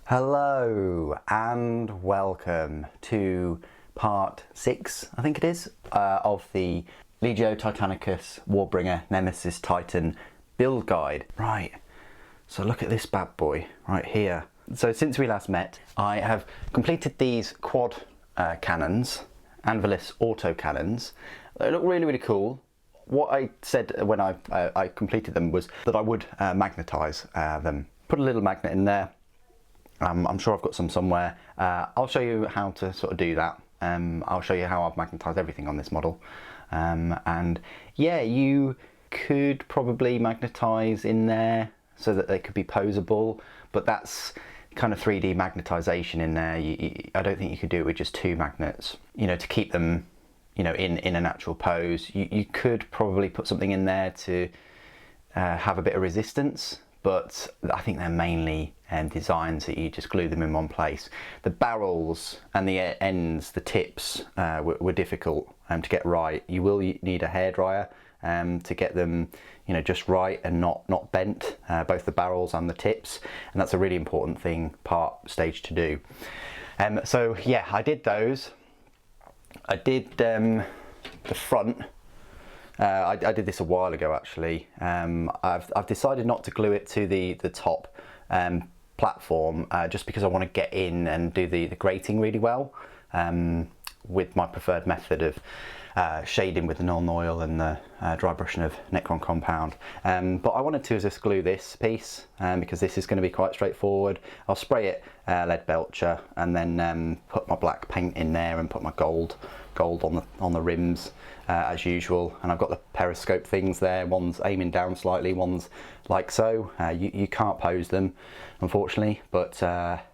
Hello and welcome to part 6, I think it is, of the Legio Titanicus Warbringer Nemesis Titan build guide. Right, so look at this bad boy right here. So since we last met, I have completed these quad cannons, Anvilus auto cannons. They look really, really cool. What I said when I completed them was that I would magnetize them. Put a little magnet in there. I'm sure I've got some somewhere. I'll show you how to sort of do that. I'll show you how I've magnetized everything on this model. And yeah, you could probably magnetize in there so that they could be posable, but that's kind of 3D magnetization in there. I don't think you could do it with just 2 magnets, you know, to keep them, you know, in an actual pose. You could probably put something in there to have a bit of resistance, but I think they're mainly designs that you just glue them in one place. The barrels and the ends, the tips, were difficult to get right. You will need a hairdryer to get them, you know, just right and not bent, both the barrels and the tips, and that's a really important stage to do. So yeah, I did those. I did the front. I did this a while ago actually. I've decided not to glue it to the top platform just because I want to get in and do the grating really well with my preferred method of shading with the non-oil and the dry brushing of Necron compound. But I wanted to just glue this piece because this is going to be quite straightforward. I'll spray it lead belcher and then put my black paint in there and put my gold on the rims as usual. And I've got the periscope things there. One's aiming down slightly, one's like so. You can't pose them, unfortunately, but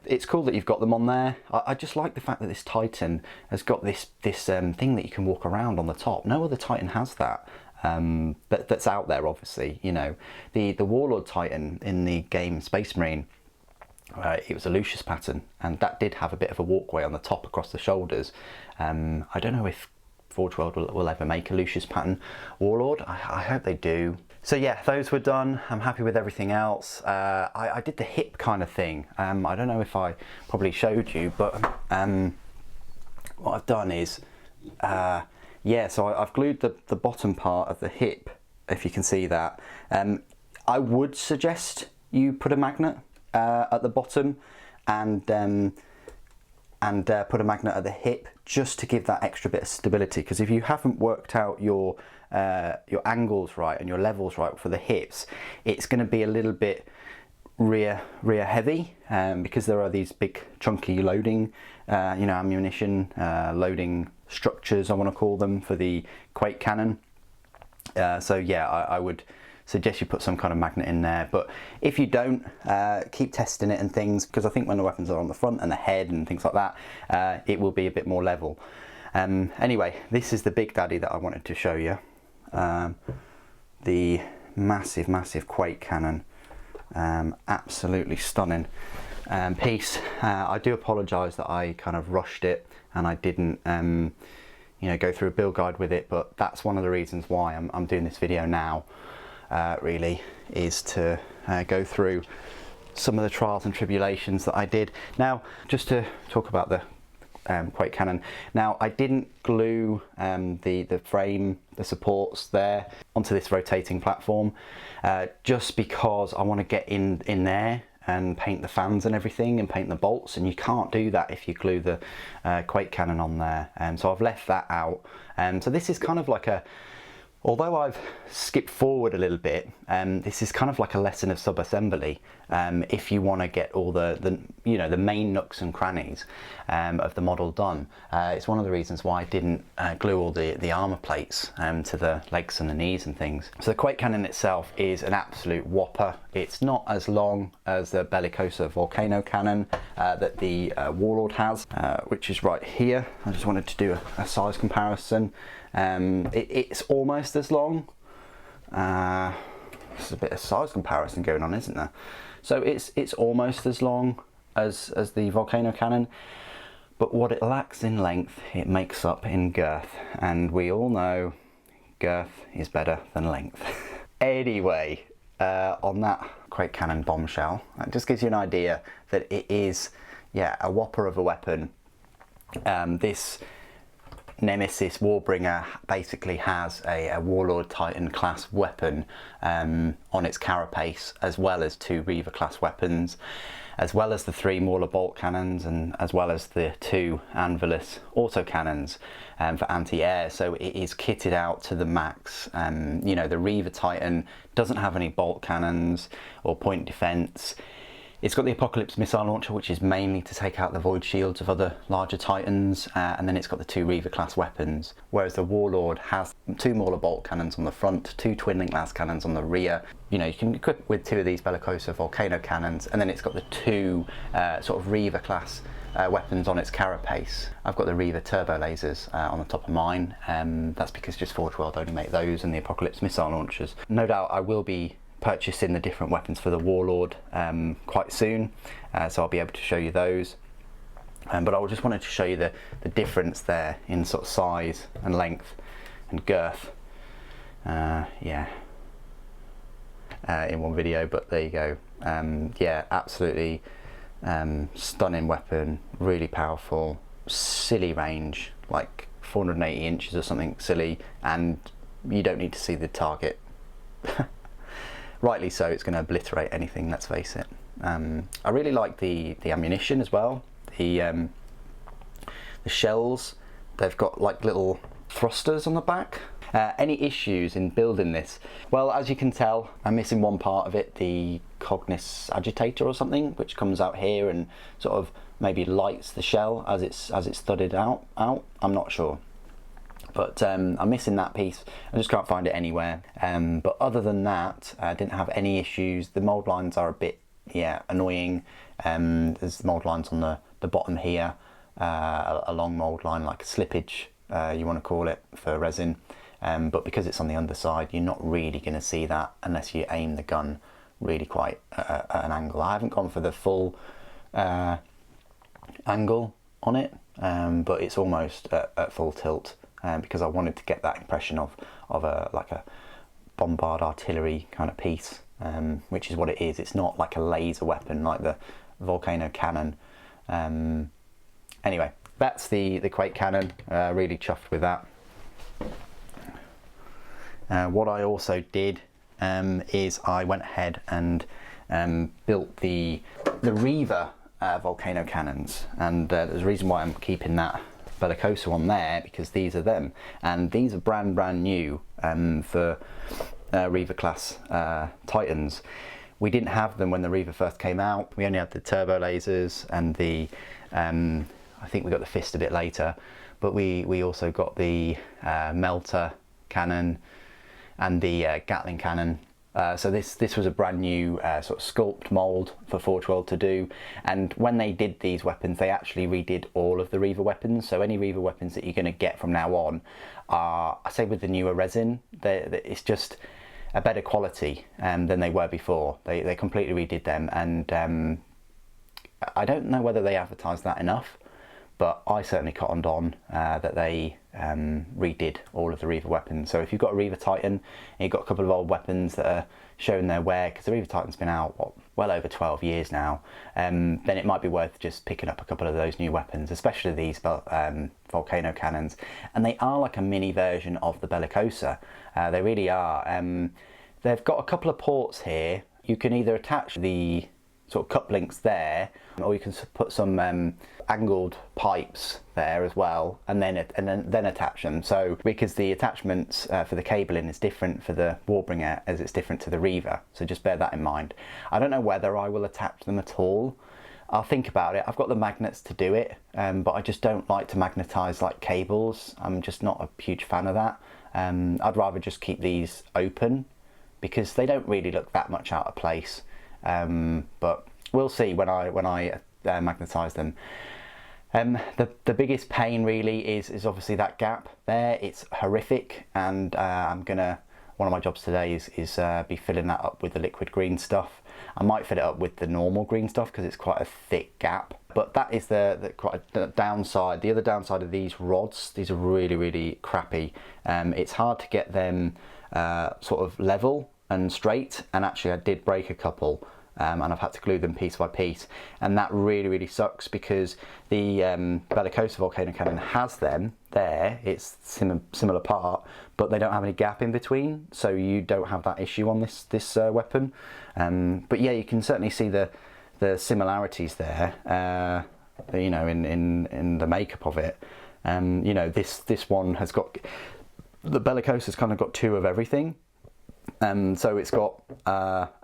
it's cool that you've got them on there. I just like the fact that this Titan has got this thing that you can walk around on the top. No other Titan has that. That's out there, obviously. You know, the Warlord Titan in the game Space Marine, it was a Lucius pattern, and that did have a bit of a walkway on the top across the shoulders. I don't know if ForgeWorld will ever make a Lucius pattern Warlord. I hope they do. So yeah, those were done. I'm happy with everything else. I did the hip kind of thing. I don't know if I probably showed you, but what I've done is, yeah, so I've glued the bottom part of the hip, if you can see that. I would suggest you put a magnet at the bottom and put a magnet at the hip just to give that extra bit of stability, because if you haven't worked out your angles right and your levels right for the hips, it's going to be a little bit rear heavy because there are these big chunky loading you know, ammunition loading structures, I want to call them, for the Quake cannon. So yeah, I would suggest you put some kind of magnet in there, but if you don't, keep testing it and things, because I think when the weapons are on the front and the head and things like that, it will be a bit more level. Anyway, this is the big daddy that I wanted to show you, the massive Quake cannon. Absolutely stunning piece. I do apologise that I kind of rushed it and I didn't you know, go through a build guide with it, but that's one of the reasons why I'm doing this video now. Really, is to go through some of the trials and tribulations that I did. Now, just to talk about the Quake cannon. Now, I didn't glue the frame, the supports there onto this rotating platform, just because I want to get in there and paint the fans and everything and paint the bolts, and you can't do that if you glue the Quake cannon on there. So I've left that out. So this is kind of like a, although I've skipped forward a little bit, this is kind of like a lesson of sub-assembly if you want to get all the you know, the main nooks and crannies of the model done. It's one of the reasons why I didn't glue all the armor plates to the legs and the knees and things. So the Quake cannon itself is an absolute whopper. It's not as long as the Bellicosa volcano cannon that the Warlord has, which is right here. I just wanted to do a size comparison. It's almost as long. There's a bit of size comparison going on, isn't there? So it's almost as long as the volcano cannon, but what it lacks in length, it makes up in girth, and we all know girth is better than length. Anyway, on that Quake cannon bombshell. It just gives you an idea that it is, yeah, a whopper of a weapon. This Nemesis Warbringer basically has a Warlord Titan class weapon on its carapace, as well as 2 Reaver class weapons, as well as the 3 Mauler bolt cannons, and as well as the 2 Anvilus autocannons for anti-air. So it is kitted out to the max. You know, the Reaver Titan doesn't have any bolt cannons or point defense. It's got the Apocalypse missile launcher, which is mainly to take out the void shields of other larger Titans, and then it's got the 2 Reaver class weapons, whereas the Warlord has 2 Mauler bolt cannons on the front, 2 twin link las cannons on the rear. You know, you can equip with 2 of these Bellicosa volcano cannons, and then it's got the 2 sort of Reaver class weapons on its carapace. I've got the Reaver turbo lasers on the top of mine. That's because just ForgeWorld only make those and the Apocalypse missile launchers. No doubt I will be purchasing the different weapons for the Warlord quite soon, so I'll be able to show you those. But I just wanted to show you the difference there in sort of size and length and girth. Yeah, in one video, but there you go. Yeah, absolutely stunning weapon, really powerful, silly range, like 480 inches or something silly, and you don't need to see the target. Rightly so, it's going to obliterate anything, let's face it. I really like the ammunition as well. The shells, they've got like little thrusters on the back. Any issues in building this? Well, as you can tell, I'm missing one part of it, the Cognis agitator or something, which comes out here and sort of maybe lights the shell as it's thudded out. I'm not sure. But I'm missing that piece. I just can't find it anywhere. But other than that, I didn't have any issues. The mould lines are a bit, yeah, annoying. There's mould lines on the bottom here, a long mould line, like a slippage, you want to call it, for resin. But because it's on the underside, you're not really going to see that unless you aim the gun really quite at an angle. I haven't gone for the full angle on it, but it's almost at full tilt. Because I wanted to get that impression of like a bombard artillery kind of piece, which is what it is. It's not like a laser weapon like the volcano cannon. Anyway, that's the Quake cannon. Really chuffed with that. What I also did is I went ahead and built the Reaver volcano cannons, and there's a reason why I'm keeping that Bellicosa on there, because these are them, and these are brand new for Reaver class Titans. We didn't have them when the Reaver first came out. We only had the turbo lasers and the I think we got the fist a bit later, but we also got the melter cannon and the Gatling cannon. So this was a brand new sort of sculpt mould for ForgeWorld to do, and when they did these weapons, they actually redid all of the Reaver weapons. So any Reaver weapons that you're going to get from now on are, I say with the newer resin, it's just a better quality than they were before. They completely redid them, and I don't know whether they advertised that enough, but I certainly cottoned on that they redid all of the Reaver weapons. So if you've got a Reaver Titan and you've got a couple of old weapons that are showing their wear, because the Reaver Titan's been out, what, well over 12 years now, then it might be worth just picking up a couple of those new weapons, especially these volcano cannons. And they are like a mini version of the Bellicosa. They really are. They've got a couple of ports here. You can either attach the sort of cup links there, or you can put some angled pipes there as well, and then attach them. So because the attachments for the cabling is different for the Warbringer as it's different to the Reaver, so just bear that in mind. I don't know whether I will attach them at all. I'll think about it. I've got the magnets to do it, but I just don't like to magnetize like cables. I'm just not a huge fan of that. I'd rather just keep these open because they don't really look that much out of place. But we'll see when I magnetize them. The biggest pain really is obviously that gap there. It's horrific, and one of my jobs today is be filling that up with the liquid green stuff. I might fill it up with the normal green stuff because it's quite a thick gap, but that is the downside. The other downside of these rods, these are really crappy. It's hard to get them sort of level and straight, and actually I did break a couple. And I've had to glue them piece by piece, and that really sucks because the Bellicosa volcano cannon has them there. It's similar part, but they don't have any gap in between, so you don't have that issue on this weapon. But yeah, you can certainly see the similarities there. You know, in the makeup of it. You know, this one has got, the Bellicosa's kind of got two of everything. So it's got,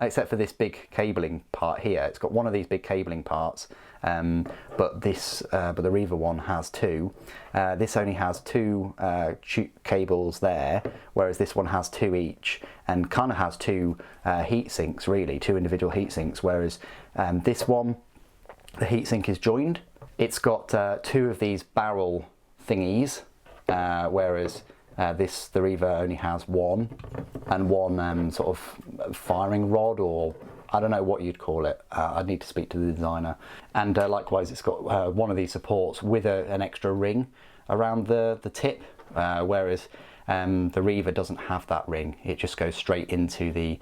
except for this big cabling part here, it's got one of these big cabling parts, but the Reaver one has two. This only has two cables there, whereas this one has two each, and kind of has two heat sinks, really, two individual heat sinks, whereas this one, the heatsink is joined. It's got two of these barrel thingies, whereas the Reaver only has one, and one sort of firing rod, or I don't know what you'd call it. I'd need to speak to the designer. And likewise, it's got one of these supports with an extra ring around the tip, whereas the Reaver doesn't have that ring. It just goes straight into the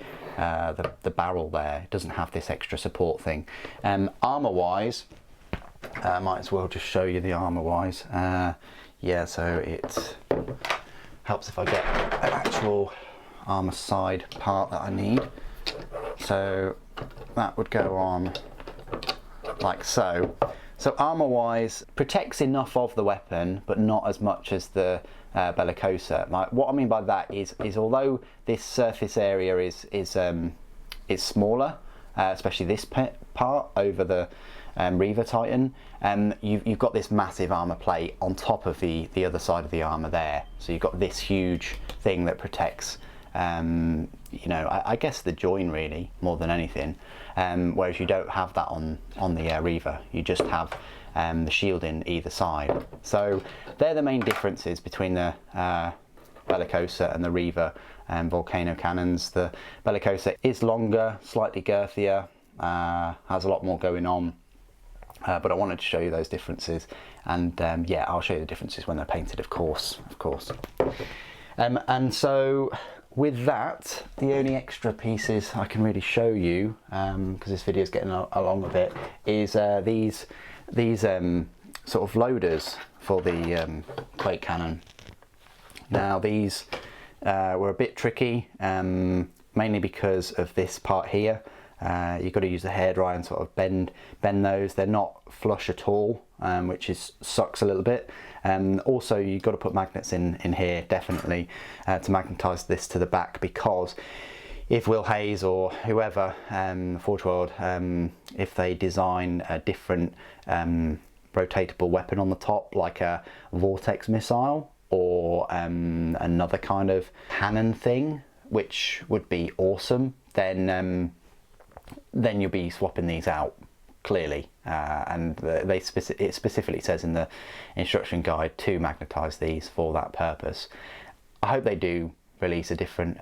barrel there. It doesn't have this extra support thing. Armour-wise, I might as well just show you the armour-wise. Yeah, so it helps if I get an actual armour side part that I need. So that would go on like so. So armour-wise, protects enough of the weapon, but not as much as the Bellicosa. What I mean by that is although this surface area is smaller, especially this part over the Reaver Titan, you've got this massive armour plate on top of the other side of the armour there. So you've got this huge thing that protects, you know, I guess the join really, more than anything. Whereas you don't have that on the Reaver. You just have the shield in either side. So they're the main differences between the Bellicosa and the Reaver volcano cannons. The Bellicosa is longer, slightly girthier, has a lot more going on. But I wanted to show you those differences, and yeah, I'll show you the differences when they're painted, of course. And so with that, the only extra pieces I can really show you, because this video is getting along a bit, is these sort of loaders for the Quake cannon. Now these were a bit tricky, mainly because of this part here. You've got to use the hairdryer and sort of bend those. They're not flush at all, which sucks a little bit. Also, you've got to put magnets in here, definitely, to magnetize this to the back, because if Will Hayes or whoever, ForgeWorld, if they design a different rotatable weapon on the top, like a vortex missile or another kind of cannon thing, which would be awesome, then you'll be swapping these out, clearly, and it specifically says in the instruction guide to magnetize these for that purpose. I hope they do release a different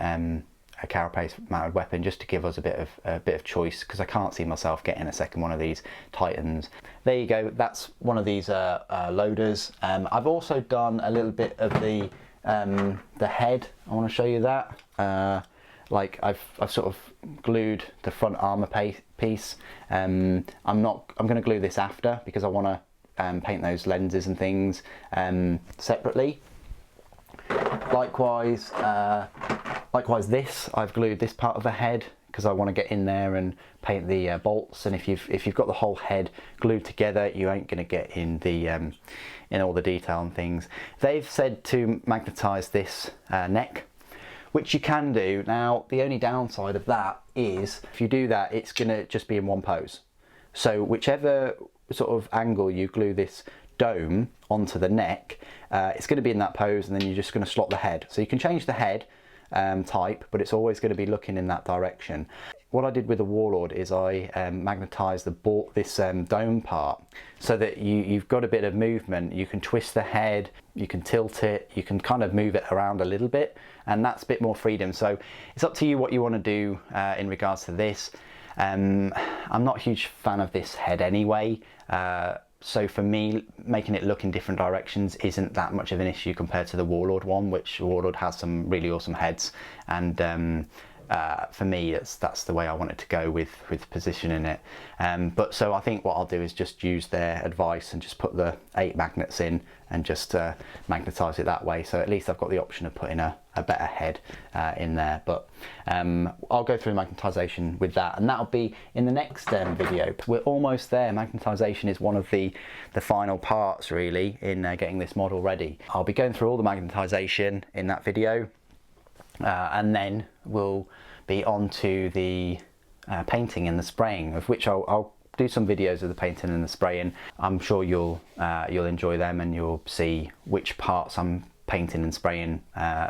a carapace mounted weapon, just to give us a bit of choice, because I can't see myself getting a second one of these Titans. There you go, that's one of these loaders. I've also done a little bit of the head. I want to show you that. Like I've sort of glued the front armour piece. I'm going to glue this after, because I want to paint those lenses and things separately. Likewise, I've glued this part of the head, because I want to get in there and paint the bolts. And if you've got the whole head glued together, you ain't going to get in the in all the detail and things. They've said to magnetize this neck, which you can do. Now, the only downside of that is if you do that, it's going to just be in one pose. So whichever sort of angle you glue this dome onto the neck, it's going to be in that pose, and then you're just going to slot the head. So you can change the head type, but it's always going to be looking in that direction. What I did with the Warlord is I magnetized this dome part, so that you've got a bit of movement. You can twist the head, you can tilt it, you can kind of move it around a little bit, and that's a bit more freedom. So it's up to you what you want to do in regards to this. I'm not a huge fan of this head anyway, so for me, making it look in different directions isn't that much of an issue compared to the Warlord one, which Warlord has some really awesome heads, and for me, that's the way I want it to go with positioning it. But so I think what I'll do is just use their advice and just put the 8 magnets in and just magnetize it that way. So at least I've got the option of putting a better head in there. But I'll go through magnetization with that, and that'll be in the next video. We're almost there. Magnetization is one of the final parts really in getting this model ready. I'll be going through all the magnetization in that video, and then we'll be on to the painting and the spraying, of which I'll do some videos of the painting and the spraying. I'm sure you'll enjoy them, and you'll see which parts I'm painting and spraying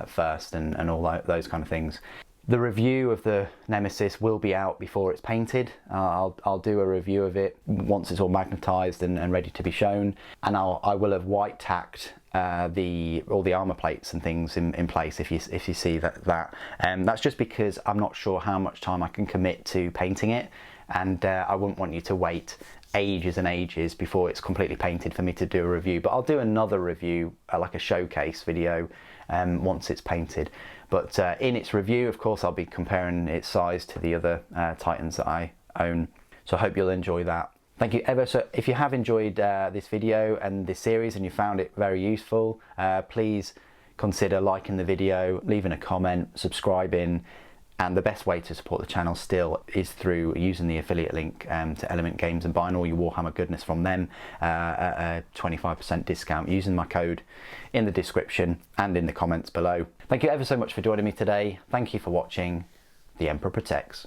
first, and all those kind of things. The review of the Nemesis will be out before it's painted. I'll do a review of it once it's all magnetized and ready to be shown, and I will have white tacked all the armor plates and things in place. If you see that, that's just because I'm not sure how much time I can commit to painting it, and I wouldn't want you to wait ages and ages before it's completely painted for me to do a review. But I'll do another review, like a showcase video, once it's painted. But in its review, of course, I'll be comparing its size to the other Titans that I own. So I hope you'll enjoy that. Thank you ever so. If you have enjoyed this video and this series and you found it very useful, please consider liking the video, leaving a comment, subscribing. And the best way to support the channel still is through using the affiliate link to Element Games and buying all your Warhammer goodness from them at a 25% discount using my code in the description and in the comments below. Thank you ever so much for joining me today. Thank you for watching. The Emperor protects.